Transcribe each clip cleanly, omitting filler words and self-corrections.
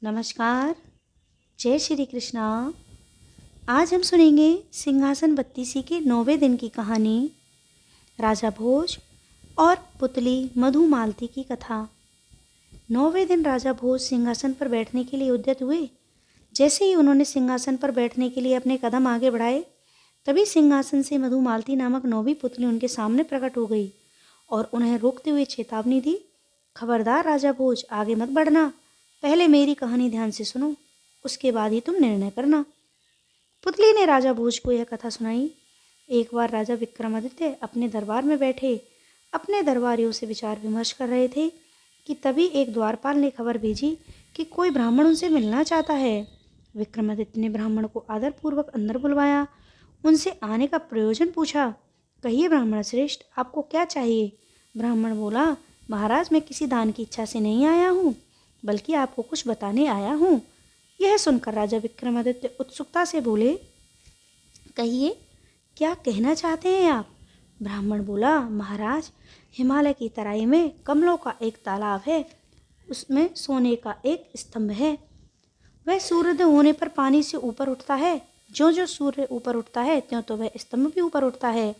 नमस्कार। जय श्री कृष्णा। आज हम सुनेंगे सिंहासन बत्तीसी के 9वें दिन की कहानी, राजा भोज और पुतली मधुमालती की कथा। 9वें दिन राजा भोज सिंहासन पर बैठने के लिए उद्यत हुए। जैसे ही उन्होंने सिंहासन पर बैठने के लिए अपने कदम आगे बढ़ाए, तभी सिंहासन से मधुमालती नामक 9वीं पुतली उनके सामने प्रकट हो गई और उन्हें रोकते हुए चेतावनी दी, खबरदार राजा भोज, आगे मत बढ़ना। पहले मेरी कहानी ध्यान से सुनो, उसके बाद ही तुम निर्णय करना। पुतली ने राजा भोज को यह कथा सुनाई। एक बार राजा विक्रमादित्य अपने दरबार में बैठे अपने दरबारियों से विचार विमर्श कर रहे थे कि तभी एक द्वारपाल ने खबर भेजी कि कोई ब्राह्मण उनसे मिलना चाहता है। विक्रमादित्य ने ब्राह्मण को आदरपूर्वक अंदर बुलवाया, उनसे आने का प्रयोजन पूछा। कहिए ब्राह्मण श्रेष्ठ, आपको क्या चाहिए? ब्राह्मण बोला, महाराज, मैं किसी दान की इच्छा से नहीं आया हूँ, बल्कि आपको कुछ बताने आया हूँ। यह सुनकर राजा विक्रमादित्य उत्सुकता से बोले, कहिए, क्या कहना चाहते हैं आप? ब्राह्मण बोला, महाराज, हिमालय की तराई में कमलों का एक तालाब है, उसमें सोने का एक स्तंभ है। वह सूर्योदय होने पर पानी से ऊपर उठता है। जो जो सूर्य ऊपर उठता है त्यों तो वह स्तंभ भी ऊपर उठता है।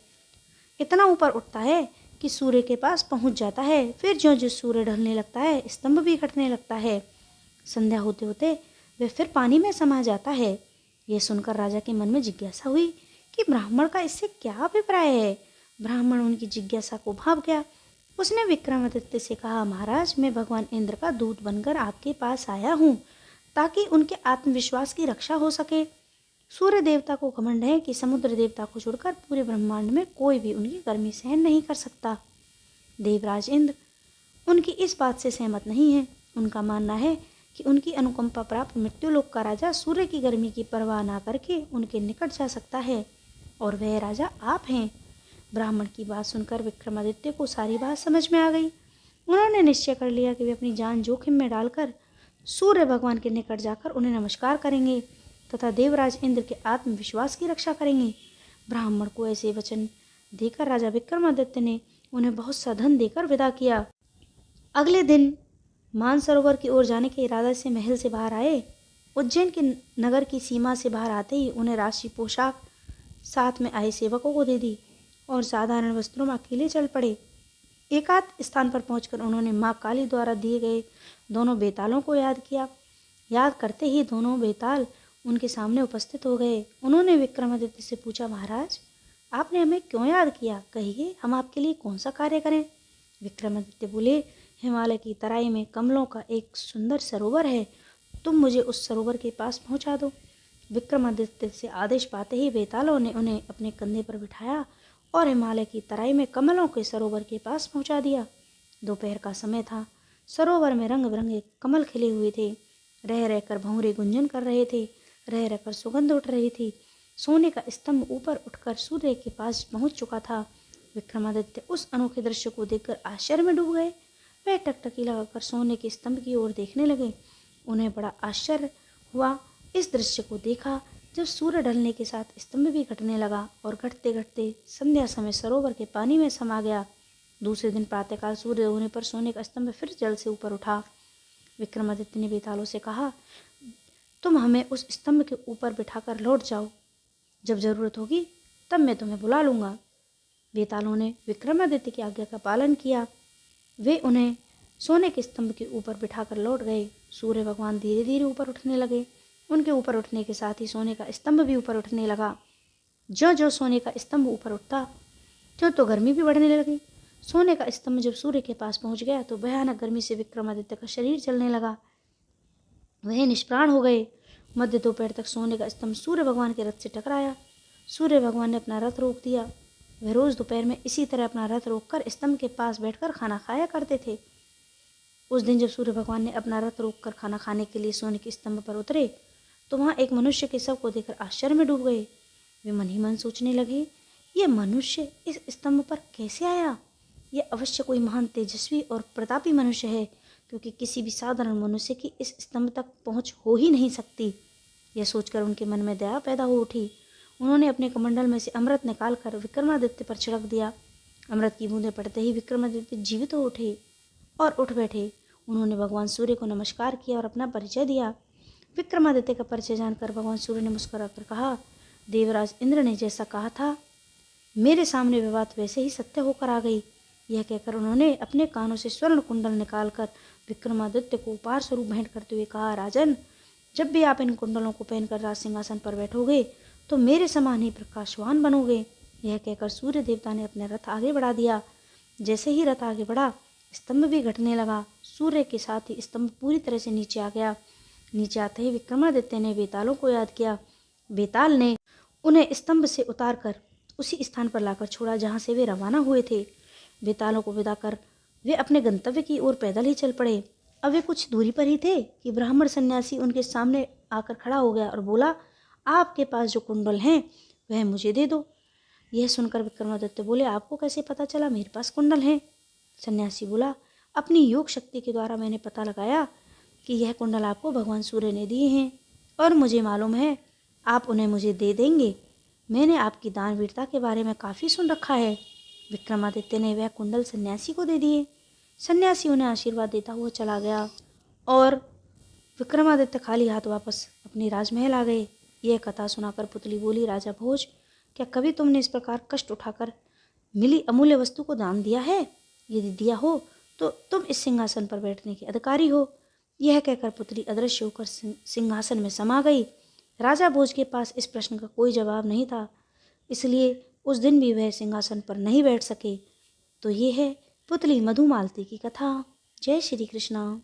इतना ऊपर उठता है कि सूर्य के पास पहुंच जाता है। फिर ज्यों ज्यों सूर्य ढलने लगता है, स्तंभ भी घटने लगता है। संध्या होते होते वह फिर पानी में समा जाता है। यह सुनकर राजा के मन में जिज्ञासा हुई कि ब्राह्मण का इससे क्या अभिप्राय है। ब्राह्मण उनकी जिज्ञासा को भांप गया। उसने विक्रमादित्य से कहा, महाराज, मैं भगवान इंद्र का दूत बनकर आपके पास आया हूँ, ताकि उनके आत्मविश्वास की रक्षा हो सके। सूर्य देवता को घमंड है कि समुद्र देवता को छोड़कर पूरे ब्रह्मांड में कोई भी उनकी गर्मी सहन नहीं कर सकता। देवराज इंद्र उनकी इस बात से सहमत नहीं है। उनका मानना है कि उनकी अनुकंपा प्राप्त मृत्युलोक का राजा सूर्य की गर्मी की परवाह ना करके उनके निकट जा सकता है, और वह राजा आप हैं। ब्राह्मण की बात सुनकर विक्रमादित्य को सारी बात समझ में आ गई। उन्होंने निश्चय कर लिया कि वे अपनी जान जोखिम में डालकर सूर्य भगवान के निकट जाकर उन्हें नमस्कार करेंगे तथा देवराज इंद्र के आत्मविश्वास की रक्षा करेंगे। ब्राह्मण को ऐसे वचन देकर राजा विक्रमादित्य ने उन्हें बहुत सा धन देकर विदा किया। अगले दिन मानसरोवर की ओर जाने के इरादे से महल से बाहर आए। उज्जैन के नगर की सीमा से बाहर आते ही उन्हें राशि पोशाक साथ में आए सेवकों को दे दी और साधारण वस्त्रों में अकेले चल पड़े। एकांत स्थान पर पहुंचकर उन्होंने माँ काली द्वारा दिए गए दोनों बेतालों को याद किया। याद करते ही दोनों बेताल उनके सामने उपस्थित हो गए। उन्होंने विक्रमादित्य से पूछा, महाराज, आपने हमें क्यों याद किया? कहिए, हम आपके लिए कौन सा कार्य करें? विक्रमादित्य बोले, हिमालय की तराई में कमलों का एक सुंदर सरोवर है, तुम मुझे उस सरोवर के पास पहुंचा दो। विक्रमादित्य से आदेश पाते ही बेतालों ने उन्हें अपने कंधे पर बिठाया और हिमालय की तराई में कमलों के सरोवर के पास पहुंचा दिया। दोपहर का समय था। सरोवर में रंग बिरंगे कमल खिले हुए थे। रह रहकर भंवरे गुंजन कर रहे थे, रह रहकर सुगंध उठ रही थी। सोने का स्तंभ ऊपर उठकर सूर्य के पास पहुंच चुका था। विक्रमादित्य उस अनोखे दृश्य को देखकर आश्चर्य में डूब गए। वे टकटकी लगाकर सोने के स्तंभ की ओर देखने लगे। उन्हें बड़ा आश्चर्य हुआ इस दृश्य को देखा जब सूर्य ढलने के साथ स्तंभ भी घटने लगा और घटते घटते संध्या समय सरोवर के पानी में समा गया। दूसरे दिन प्रातःकाल सूर्य होने पर सोने का स्तंभ फिर जल से ऊपर उठा। विक्रमादित्य ने बेतालों से कहा, तुम हमें उस स्तंभ के ऊपर बिठाकर लौट जाओ, जब जरूरत होगी तब मैं तुम्हें बुला लूँगा। बेतालों ने विक्रमादित्य की आज्ञा का पालन किया। वे उन्हें सोने के स्तंभ के ऊपर बिठाकर लौट गए। सूर्य भगवान धीरे धीरे ऊपर उठने लगे। उनके ऊपर उठने के साथ ही सोने का स्तंभ भी ऊपर उठने लगा। ज्यों ज्यों सोने का स्तंभ ऊपर उठता त्यों तो गर्मी भी बढ़ने लगी। सोने का स्तंभ जब सूर्य के पास पहुंच गया तो भयानक गर्मी से विक्रमादित्य का शरीर जलने लगा। वह निष्प्राण हो गए। मध्य दोपहर तक सोने का स्तंभ सूर्य भगवान के रथ से टकराया। सूर्य भगवान ने अपना रथ रोक दिया। वह रोज दोपहर में इसी तरह अपना रथ रोककर स्तंभ के पास बैठकर खाना खाया करते थे। उस दिन जब सूर्य भगवान ने अपना रथ रोककर खाना खाने के लिए सोने के स्तंभ पर उतरे तो वहां एक मनुष्य के शव को देखकर आश्चर्य में डूब गए। वे मन ही मन सोचने लगे, ये मनुष्य इस स्तंभ पर कैसे आया? यह अवश्य कोई महान तेजस्वी और प्रतापी मनुष्य है, क्योंकि किसी भी साधारण मनुष्य की इस स्तंभ तक पहुंच हो ही नहीं सकती। यह सोचकर उनके मन में दया पैदा हो उठी। उन्होंने अपने कमंडल में से अमृत निकालकर विक्रमादित्य पर छिड़क दिया। अमृत की बूंदें पड़ते ही विक्रमादित्य जीवित हो उठे और उठ बैठे। उन्होंने भगवान सूर्य को नमस्कार किया और अपना परिचय दिया। विक्रमादित्य का परिचय जानकर भगवान सूर्य ने मुस्कुराकर कहा, देवराज इंद्र ने जैसा कहा था, मेरे सामने वह बात वैसे ही सत्य होकर आ गई। यह कहकर उन्होंने अपने कानों से स्वर्ण कुंडल निकालकर विक्रमादित्य को उपहार स्वरूप भेंट करते हुए कहा, राजन, जब भी आप इन कुंडलों को पहनकर राज सिंहासन पर बैठोगे तो मेरे समान ही प्रकाशवान बनोगे। यह कहकर सूर्य देवता ने अपना रथ आगे बढ़ा दिया। जैसे ही रथ आगे बढ़ा, स्तंभ भी घटने लगा। सूर्य के साथ ही स्तंभ पूरी तरह से नीचे आ गया। नीचे आते ही विक्रमादित्य ने बेतालों को याद किया। बेताल ने उन्हें स्तंभ से उतारकर उसी स्थान पर लाकर छोड़ा जहाँ से वे रवाना हुए थे। बेतालों को विदा कर वे अपने गंतव्य की ओर पैदल ही चल पड़े। अब वे कुछ दूरी पर ही थे कि ब्राह्मण सन्यासी उनके सामने आकर खड़ा हो गया और बोला, आपके पास जो कुंडल हैं वह मुझे दे दो। यह सुनकर विक्रमादित्य बोले, आपको कैसे पता चला मेरे पास कुंडल हैं? सन्यासी बोला, अपनी योग शक्ति के द्वारा मैंने पता लगाया कि यह कुंडल आपको भगवान सूर्य ने दिए हैं और मुझे मालूम है आप उन्हें मुझे दे देंगे। मैंने आपकी दानवीरता के बारे में काफ़ी सुन रखा है। विक्रमादित्य ने वह कुंडल सन्यासी को दे दिए। सन्यासी उन्हें आशीर्वाद देता हुआ चला गया और विक्रमादित्य खाली हाथ वापस अपने राजमहल आ गए। यह कथा सुनाकर पुतली बोली, राजा भोज, क्या कभी तुमने इस प्रकार कष्ट उठाकर मिली अमूल्य वस्तु को दान दिया है? यदि दिया हो तो तुम इस सिंहासन पर बैठने के अधिकारी हो। यह कहकर पुतली अदृश्य होकर सिंहासन में समा गई। राजा भोज के पास इस प्रश्न का कोई जवाब नहीं था, इसलिए उस दिन भी वह सिंहासन पर नहीं बैठ सके। तो ये है पुतली मधुमालती की कथा। जय श्री कृष्णा।